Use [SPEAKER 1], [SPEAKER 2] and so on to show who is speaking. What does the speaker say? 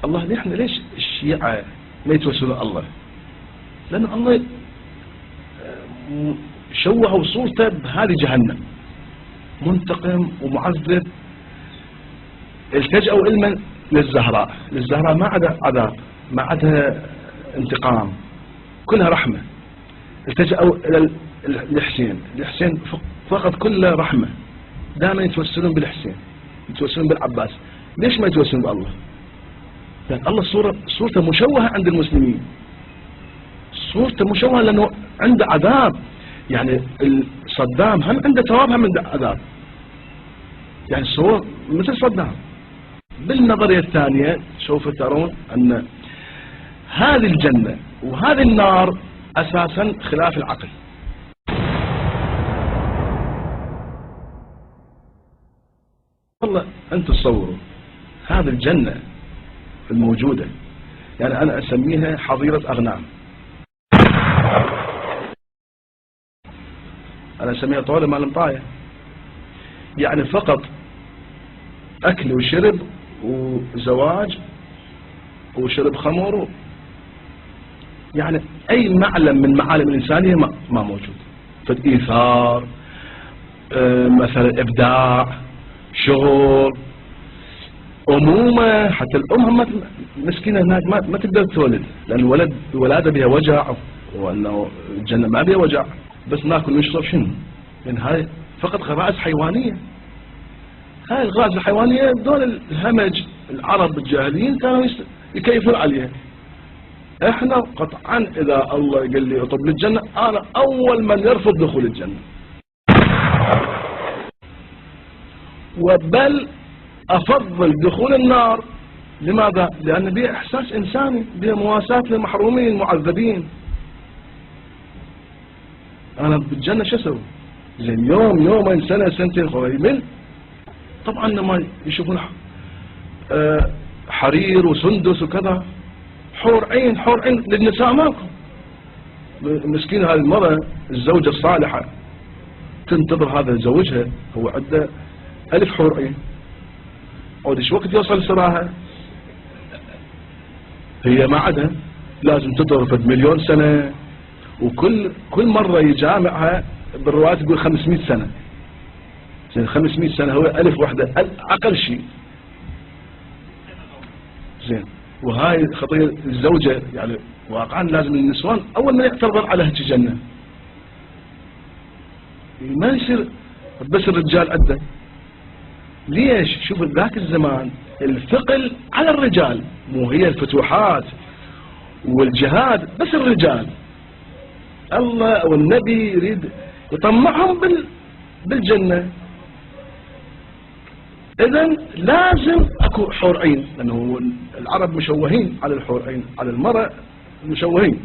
[SPEAKER 1] الله نحن ليش الشيعة ما يتوسلون الله؟ لأن الله شوهوا صورته بهذه جهنم، منتقم ومعذب. التجأوا علما للزهراء ما عدا عذاب، ما عدا انتقام، كلها رحمة. التجأوا إلى الحسين فقط كله رحمة. دائما يتوسلون بالحسين، يتوسلون بالعباس. ليش ما يتوسلون بالله؟ لأن الله صورته مشوهة عند المسلمين، صورته مشوهة لأنه عنده عذاب. يعني صدام هم عنده ثواب هم عنده عذاب، يعني صور مثل صدام. بالنظرية الثانية سوف ترون أن هذه الجنة وهذه النار أساسا خلاف العقل. والله أنت تصوروا هذه الجنة الموجودة، يعني أنا أسميها حظيرة أغنام، أنا أسميها طاولة مال مطاية، يعني فقط أكل وشرب وزواج وشرب خمر، يعني أي معلم من معالم الإنسانية ما موجود. فالإيثار مثلا إبداع، شغل، أمومة. حتى الأم مسكينة هناك ما تقدر تولد، لأن الولادة بها وجع، وأنه الجنة ما بها وجع، بس ناكل ونشرب. شنو؟ لأن هاي فقط غرائز حيوانية. هاي الغرائز الحيوانية دول الهمج العرب الجاهليين كانوا يكيفون عليها. احنا قطعا إذا الله قال لي اطلب للجنة، أنا أول من يرفض دخول الجنة، وبل أفضل دخول النار. لماذا؟ لأن بها إحساس إنساني، بها مواساة للمحرومين المعذبين. أنا بالجنة شو أسوي؟ زين يومين سنة سنتين قريبين طبعا لما يشوفون حرير وسندس وكذا، حور عين للنساء ماكو. مسكينة هذه المرأة الزوجة الصالحة تنتظر هذا زوجها، هو عنده 1000 حور عين، عود ايش وقت يوصل سراها؟ هي ما عادها، لازم تطرف 1,000,000 سنة، وكل مرة يجامعها بالروايات يقول 500 سنة. زين 500 سنة هو 1000 وحدة أقل شيء. زين وهاي خطية الزوجة، يعني واقعا لازم النسوان أول ما يعترضون على هيك جنة، ما يصير بس الرجال عنده. ليش؟ شوف ذاك الزمان الثقل على الرجال، مو هي الفتوحات والجهاد بس الرجال. الله والنبي يريد يطمعهم بالجنة. إذن لازم أكو حور عين، لأنه العرب مشوهين على الحور عين، على المرأة مشوهين.